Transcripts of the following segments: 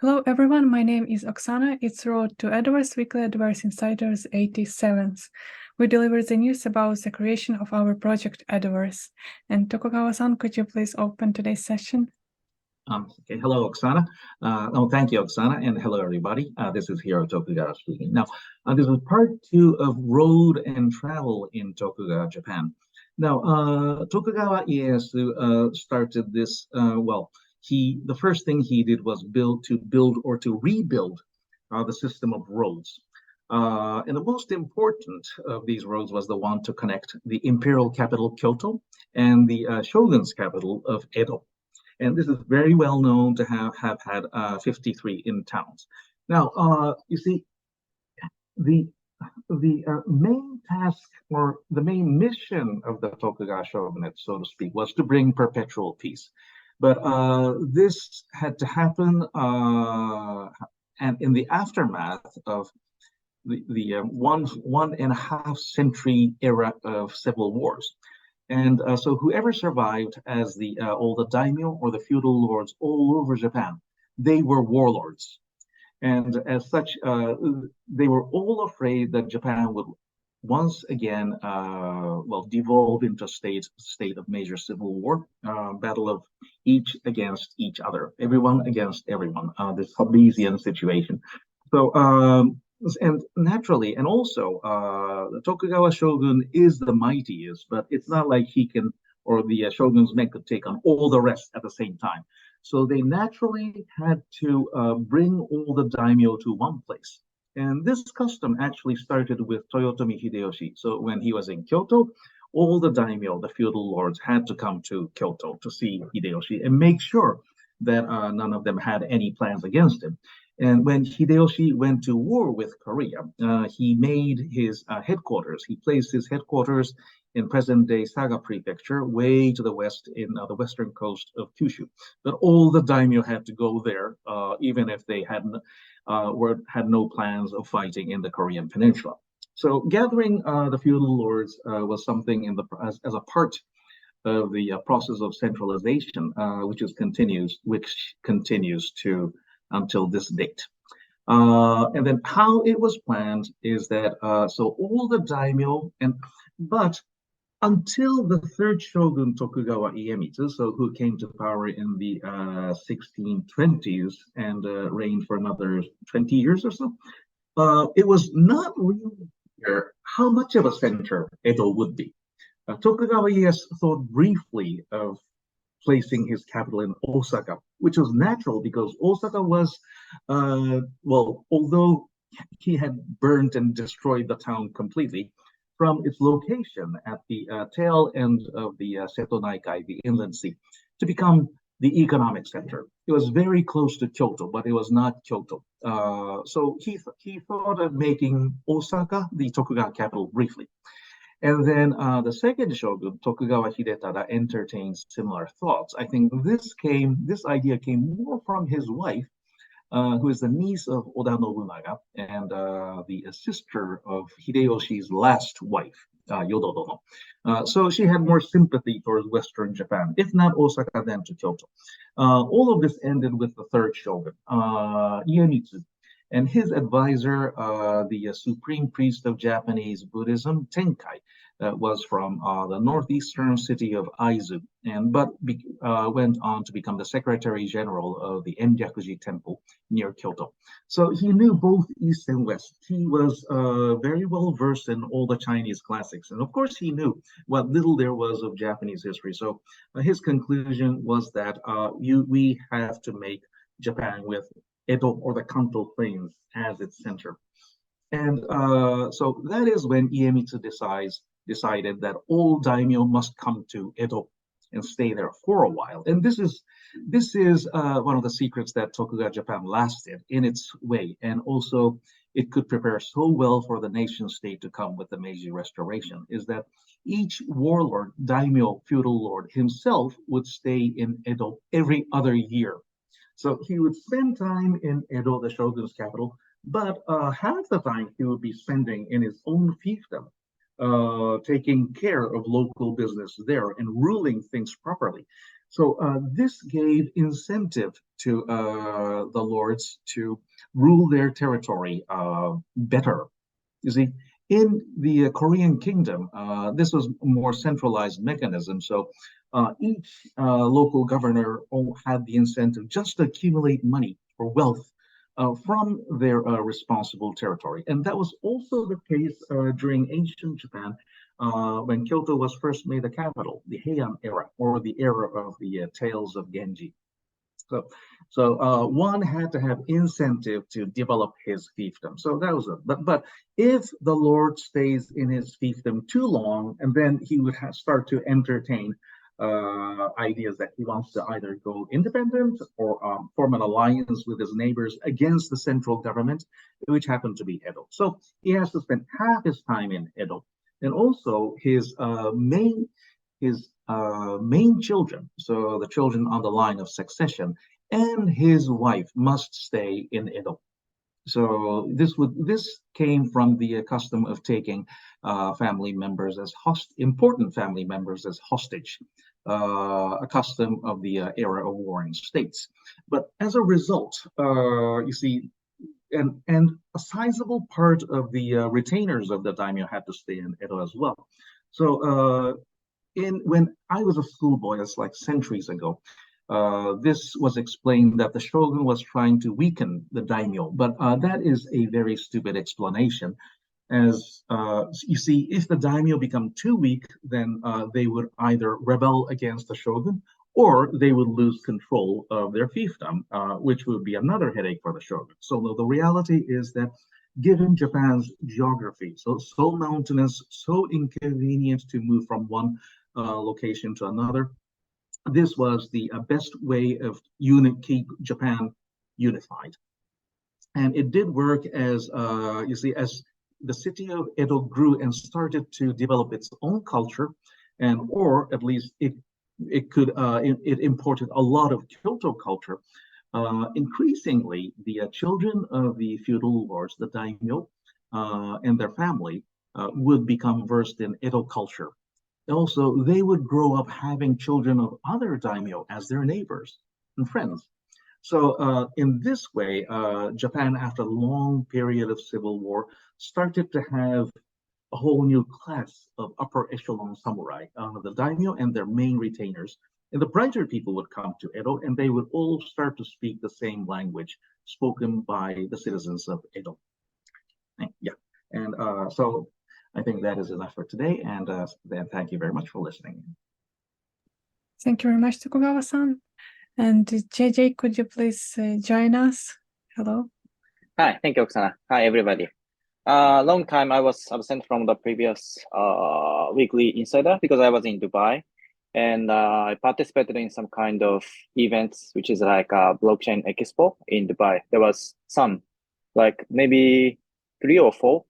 Hello everyone, my name is Oksana. It's road to Edoverse Weekly Edoverse Insider's 87th. We deliver the news about the creation of our project Edoverse. And Tokugawa-san, could you please open today's session? Okay. Hello, Oksana. Thank you, Oksana, and hello, everybody. This is Iehiro Tokugawa speaking. Now, this is part 2 of Road and Travel in Tokugawa, Japan. Now, Tokugawa Ieyasu started this, the first thing he did was to rebuild the system of roads. And the most important of these roads was the one to connect the imperial capital Kyoto and the shogun's capital of Edo. And this is very well known to have had 53 in towns. Now, you see, the main task or the main mission of the Tokugawa shogunate, so to speak, was to bring perpetual peace. But this had to happen, and in the aftermath of the 1.5 century era of civil wars. And so whoever survived as all the daimyo or the feudal lords all over Japan, they were warlords. And as such, they were all afraid that Japan would once again, devolve into a state of major civil war, battle of each against each other, everyone against everyone, this Hobbesian situation. So, and naturally, and also, the Tokugawa shogun is the mightiest, but it's not like he can, or the shogun's men could take on all the rest at the same time. So they naturally had to bring all the daimyo to one place. And this custom actually started with Toyotomi Hideyoshi. So when he was in Kyoto, all the daimyo, the feudal lords, had to come to Kyoto to see Hideyoshi and make sure that none of them had any plans against him. And when Hideyoshi went to war with Korea, he made his headquarters. He placed his headquarters in present-day Saga Prefecture, way to the west in the western coast of Kyushu. But all the daimyo had to go there, even if they had no plans of fighting in the Korean Peninsula. So gathering the feudal lords was something as a part of the process of centralization, which continues to until this date. And then how it was planned is that so all the daimyo but until the third shogun Tokugawa Iemitsu, so who came to power in the 1620s and reigned for another 20 years or so, it was not really clear how much of a center Edo would be. Tokugawa Ieyasu thought briefly of placing his capital in Osaka, which was natural because Osaka was, although he had burnt and destroyed the town completely, from its location at the tail end of the Seto Naikai, the inland sea, to become the economic center. It was very close to Kyoto, but it was not Kyoto. So he thought of making Osaka the Tokugawa capital briefly. And then the second shogun, Tokugawa Hidetada, entertained similar thoughts. I think this idea came more from his wife, who is the niece of Oda Nobunaga and the sister of Hideyoshi's last wife, Yodo Dono. So she had more sympathy towards Western Japan, if not Osaka, then to Kyoto. All of this ended with the third shogun, Iemitsu, and his advisor, the supreme priest of Japanese Buddhism, Tenkai, was from the northeastern city of Aizu, but went on to become the Secretary General of the Enryakuji Temple near Kyoto. So he knew both East and West. He was very well versed in all the Chinese classics. And of course, he knew what little there was of Japanese history. So his conclusion was that we have to make Japan with Edo or the Kanto Plains as its center. And so that is when Iemitsu decided that all daimyo must come to Edo and stay there for a while. And this is one of the secrets that Tokugawa Japan lasted in its way. And also it could prepare so well for the nation state to come with the Meiji Restoration, is that each warlord, daimyo, feudal lord himself would stay in Edo every other year. So he would spend time in Edo, the shogun's capital, but half the time he would be spending in his own fiefdom, taking care of local business there and ruling things properly. So this gave incentive to the lords to rule their territory better. You see, in the Korean kingdom, this was a more centralized mechanism. So each local governor had the incentive just to accumulate money or wealth from their responsible territory. And that was also the case during ancient Japan when Kyoto was first made the capital, the Heian era, or the era of the Tales of Genji. So one had to have incentive to develop his fiefdom. So that was it. But if the Lord stays in his fiefdom too long, and then he would start to entertain ideas that he wants to either go independent or form an alliance with his neighbors against the central government, which happened to be Edo. So he has to spend half his time in Edo. And also his main children, so the children on the line of succession, and his wife must stay in Edo. So this came from the custom of taking family members as important family members as hostage, a custom of the era of warring states. But as a result, you see, and a sizable part of the retainers of the daimyo had to stay in Edo as well. So when I was a schoolboy, that's like centuries ago, this was explained that the shogun was trying to weaken the daimyo, but that is a very stupid explanation. As you see, if the daimyo become too weak, then they would either rebel against the shogun or they would lose control of their fiefdom, which would be another headache for the shogun. So the reality is that given Japan's geography, so mountainous, so inconvenient to move from one location to another, this was the best way of keep Japan unified. And it did work as, you see, as the city of Edo grew and started to develop its own culture, or at least it imported a lot of Kyoto culture. Increasingly, the children of the feudal lords, the daimyo, and their family would become versed in Edo culture. Also, they would grow up having children of other daimyo as their neighbors and friends. So in this way, Japan, after a long period of civil war, started to have a whole new class of upper echelon samurai, the daimyo and their main retainers. And the brighter people would come to Edo, and they would all start to speak the same language spoken by the citizens of Edo. Yeah, and so I think that is enough for today, and then thank you very much for listening. Thank you very much, Tokugawa-san. And JJ, could you please join us? Hello. Hi, thank you, Oksana. Hi, everybody. Long time I was absent from the previous weekly insider because I was in Dubai, and I participated in some kind of events, which is like a blockchain expo in Dubai. There was some, like maybe 3 or 4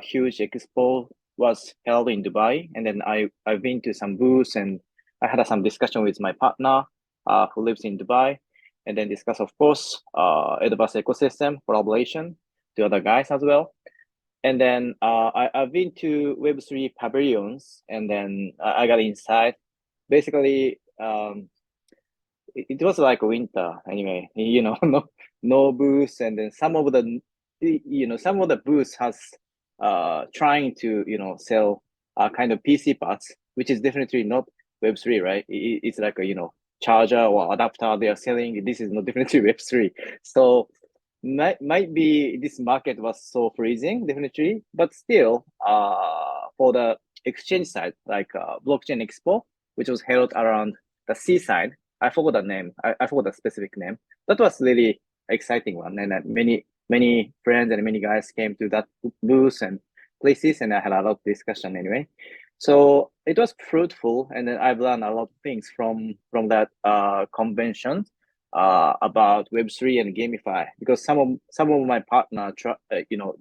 huge expo was held in Dubai, and then I've been to some booths, and I had some discussion with my partner who lives in Dubai, and then discuss, of course, Edoverse ecosystem collaboration to other guys as well. And then I've been to Web3 pavilions, and then I got inside. Basically, it was like winter anyway, you know, no booths, and then some of the booths has trying to, sell kind of PC parts, which is definitely not Web3, right? It's like a, charger or adapter they are selling. This is not definitely Web3. So might be this market was so freezing, definitely, but still, for the exchange side, like blockchain expo, which was held around the seaside. I forgot the name. I forgot the specific name. That was really exciting one, and many friends and many guys came to that booth and places, and I had a lot of discussion anyway. So it was fruitful, and then I've learned a lot of things from that convention about Web3 and GameFi, because some of my partner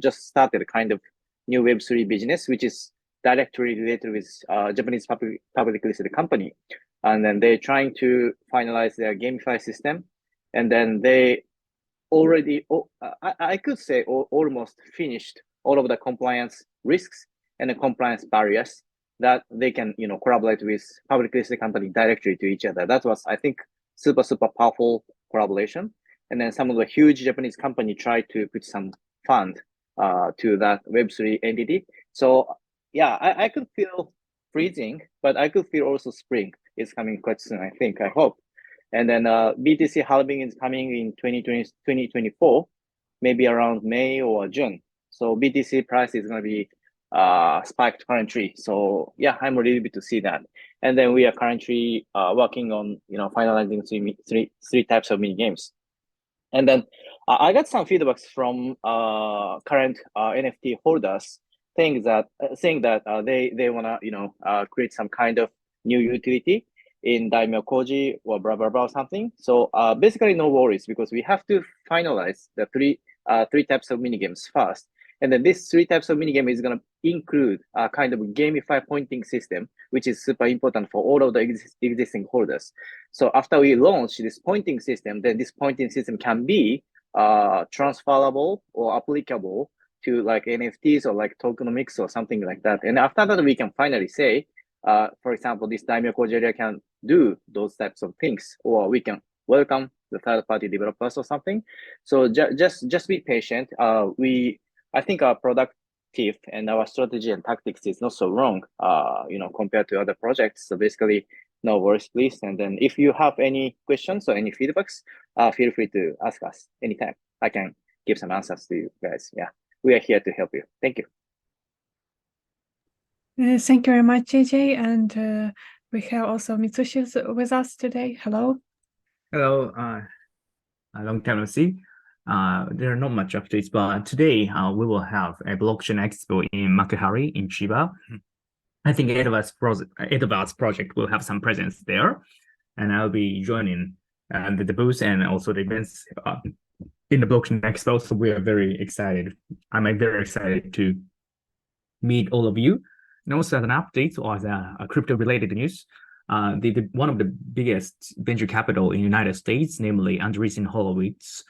just started a kind of new Web3 business, which is directly related with Japanese publicly listed company, and then they're trying to finalize their GameFi system, and then they already, I could say, almost finished all of the compliance risks and the compliance barriers. that they can, collaborate with public listed company directly to each other. That was, I think, super powerful collaboration. And then some of the huge Japanese company tried to put some fund to that Web3 entity. So yeah, I could feel freezing, but I could feel also spring is coming quite soon, I hope. And then BTC halving is coming in 2024, maybe around May or June. So BTC price is going to be spiked currently. So yeah, I'm really happy to see that. And then we are currently working on finalizing three types of mini games. And then I got some feedbacks from current NFT holders saying that they wanna create some kind of new utility in Daimyo Koji or blah blah blah or something. So basically no worries, because we have to finalize the three types of mini games first. And then this three types of minigame is going to include a kind of gamified pointing system, which is super important for all of the existing holders. So after we launch this pointing system, then this pointing system can be transferable or applicable to like NFTs or like tokenomics or something like that. And after that, we can finally say, for example, this Daimyo Koji area can do those types of things, or we can welcome the third-party developers or something. So just be patient. I think our productive and our strategy and tactics is not so wrong, compared to other projects. So basically, no worries, please. And then if you have any questions or any feedbacks, feel free to ask us anytime. I can give some answers to you guys. Yeah, we are here to help you. Thank you. Thank you very much, JJ. And we have also Mitsushi with us today. Hello. Hello. A long time no see. There are not much updates, but today we will have a blockchain expo in Makuhari in Chiba. I think Edoverse project will have some presence there, and I'll be joining the booth and also the events in the blockchain expo. So we are very excited. I'm very excited to meet all of you. And also as an update or as a crypto-related news, one of the biggest venture capital in the United States, namely Andreessen Horowitz,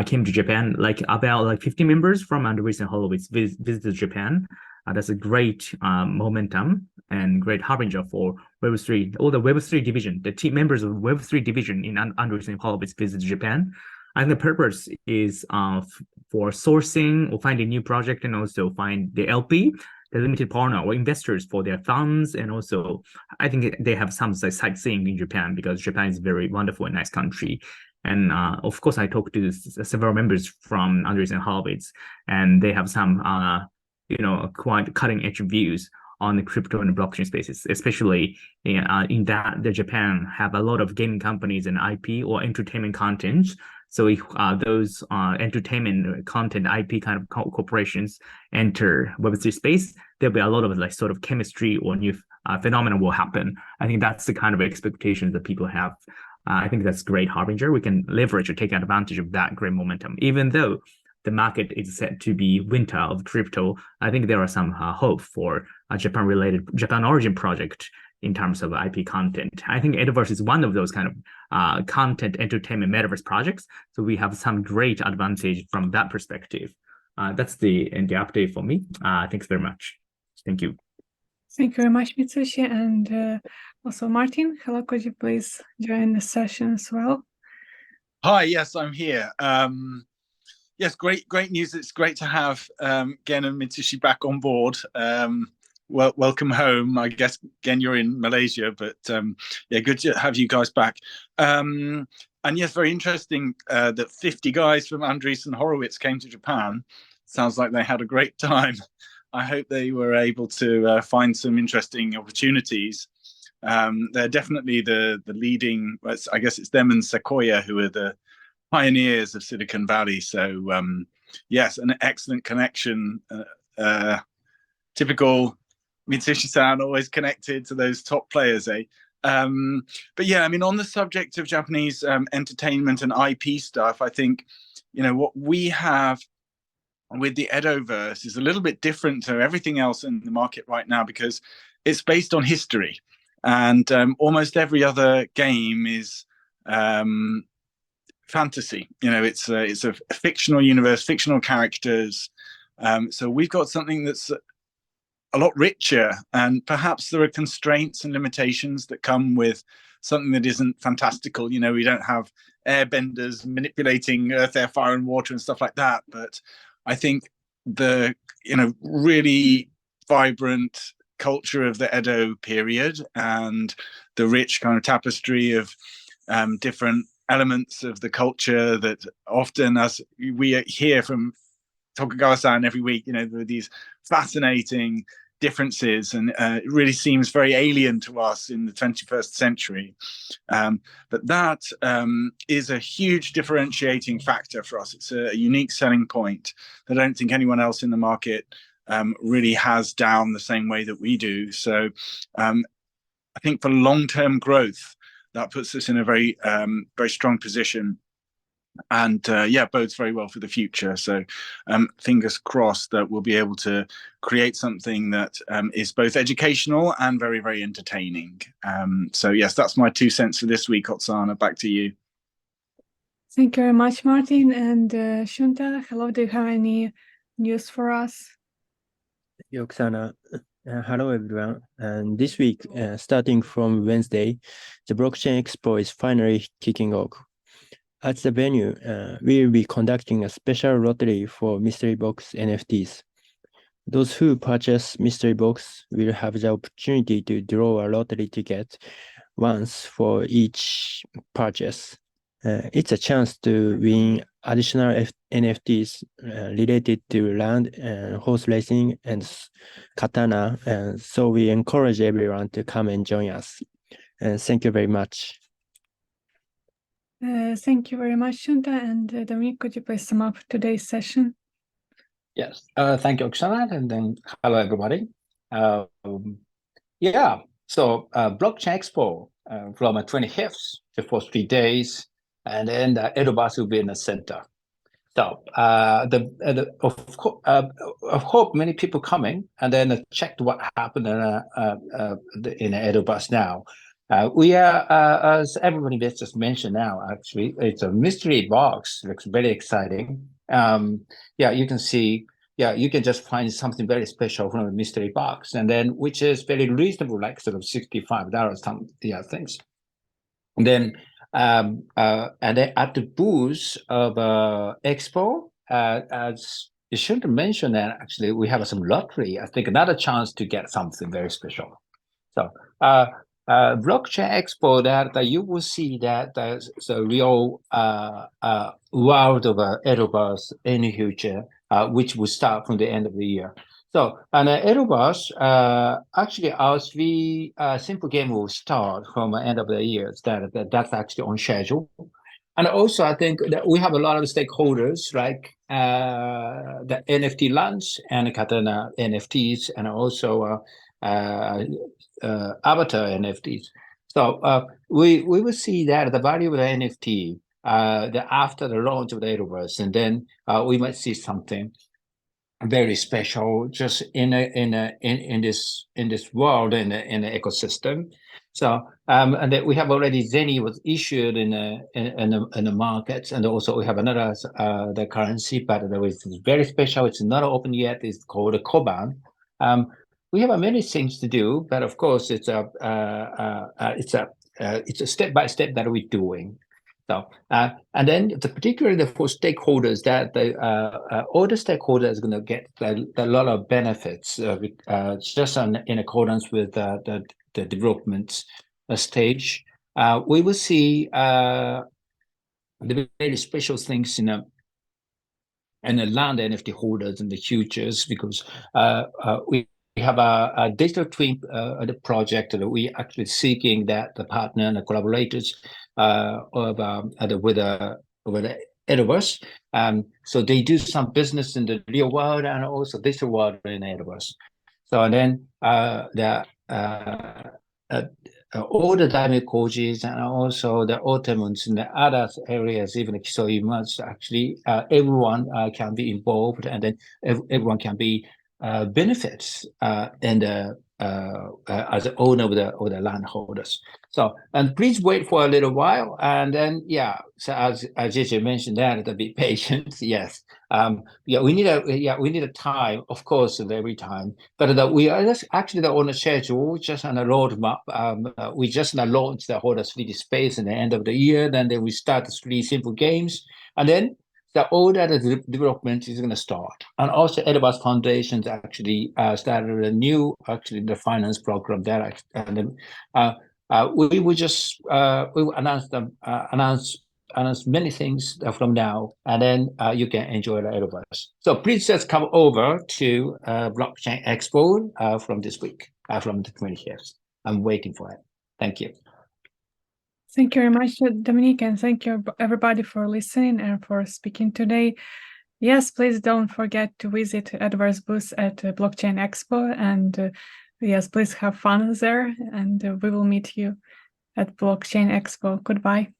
came to Japan. About 50 members from Andreessen Horowitz visited Japan. That's a great momentum and great harbinger for Web3. All the Web3 division, the team members of Web3 division in Andreessen Horowitz visited Japan. And the purpose is for sourcing or finding new project, and also find the LP, the limited partner or investors for their funds. And also, I think they have some sightseeing in Japan, because Japan is a very wonderful and nice country. And of course, I talked to several members from Andreessen Horowitz, and they have some, quite cutting-edge views on the crypto and blockchain spaces, especially in that the Japan have a lot of gaming companies and IP or entertainment content. So if those entertainment content IP kind of corporations enter Web3 space, there'll be a lot of sort of chemistry or new phenomena will happen. I think that's the kind of expectations that people have. I think that's great harbinger. We can leverage or take advantage of that great momentum. Even though the market is set to be winter of crypto, I think there are some hope for a Japan origin project in terms of IP content. I think Edoverse is one of those kind of content entertainment metaverse projects. So we have some great advantage from that perspective. That's the update for me. Thanks very much. Thank you. Thank you very much, Mitsushi. And also Martin, hello, could you please join the session as well? Hi, yes, I'm here. Yes, great news. It's great to have Gen and Mitsushi back on board. Welcome home. I guess, Gen, you're in Malaysia, but yeah, good to have you guys back. And yes, very interesting that 50 guys from Andreessen Horowitz came to Japan. Sounds like they had a great time. I hope they were able to find some interesting opportunities. They're definitely the leading, I guess it's them and Sequoia who are the pioneers of Silicon Valley. So yes, an excellent connection. Typical Mitsushi-san, always connected to those top players, eh? But yeah, I mean, on the subject of Japanese entertainment and IP stuff, I think, what we have with the Edoverse is a little bit different to everything else in the market right now, because it's based on history, and almost every other game is fantasy. It's a fictional universe, fictional characters. So we've got something that's a lot richer, and perhaps there are constraints and limitations that come with something that isn't fantastical. We don't have airbenders manipulating earth, air, fire, and water and stuff like that. But I think the really vibrant culture of the Edo period and the rich kind of tapestry of different elements of the culture that often, as we hear from Tokugawa-san every week, there are these fascinating differences, and it really seems very alien to us in the 21st century. But that is a huge differentiating factor for us. It's a unique selling point that I don't think anyone else in the market really has down the same way that we do. So I think for long-term growth, that puts us in a very, very strong position. And bodes very well for the future. So fingers crossed that we'll be able to create something that is both educational and very, very entertaining. So yes, that's my 2 cents for this week. Oksana, back to you. Thank you very much, Martin. And Shunta, hello, do you have any news for us? Thank you, Oksana. Hello, everyone. And this week, starting from Wednesday, the Blockchain Expo is finally kicking off. At the venue, we will be conducting a special lottery for Mystery Box NFTs. Those who purchase Mystery Box will have the opportunity to draw a lottery ticket once for each purchase. It's a chance to win additional NFTs related to land and horse racing and katana. So we encourage everyone to come and join us. Thank you very much. Thank you very much, Shunta. And Dominic, could you please sum up today's session? Yes, thank you, Oksana, and then hello, everybody. So Blockchain Expo from the 25th for 3 days, and then the Edo Bass will be in the center. So of course, many people coming, and then checked what happened in Edo Bass now. We are, as everybody just mentioned now, actually, it's a mystery box. Looks very exciting. You can see, you can just find something very special from a mystery box, and then which is very reasonable, like sort of $65, some things. And then, and then at the booth of Expo, as you should mention that actually we have some lottery. I think another chance to get something very special. So. Blockchain Expo, that you will see that there's a real world of Edoverse in the future, which will start from the end of the year. So, and Edoverse, actually, our simple game will start from the end of the year. That's actually on schedule. And also, I think that we have a lot of stakeholders, like the NFT launch and Katana NFTs, and also avatar NFTs. So we will see that the value of the NFT after the launch of the Edoverse, and then we might see something very special just in this world, in the ecosystem. So and then we have already Zeni was issued in the markets, and also we have another the currency, but there is very special. It's not open yet. It's called a Koban. We have many things to do, but of course it's a step by step that we're doing. So and then particularly for stakeholders, that all the stakeholders are going to get a lot of benefits just in accordance with the development stage. We will see the very special things in the land NFT holders in the futures, because we have a digital twin project that we actually seeking that the partner and the collaborators with Edoverse. So they do some business in the real world and also digital world in Edoverse. So and then all the dynamic coaches and also the Ottomans in the other areas, even the Kisoimas, actually everyone can be involved, and then everyone can be benefits and as the owner of the landholders. So, and please wait for a little while, and then so as JJ mentioned, that to be patient. Yes, we need a time, of course, every time. But we are just actually on a schedule, just on a roadmap. We just launched the whole 3D space in the end of the year. Then we start the 3 simple games, and then all that development is going to start. And also Edoverse Foundations actually started a new, the finance program there. And we will just, we will announce many things from now, and then you can enjoy the Edoverse. So please just come over to Blockchain Expo from this week, from the 20th. I'm waiting for it. Thank you. Thank you very much, Dominique, and thank you everybody for listening and for speaking today. Yes, please don't forget to visit Edoverse booth at Blockchain Expo, and yes, please have fun there, and we will meet you at Blockchain Expo. Goodbye.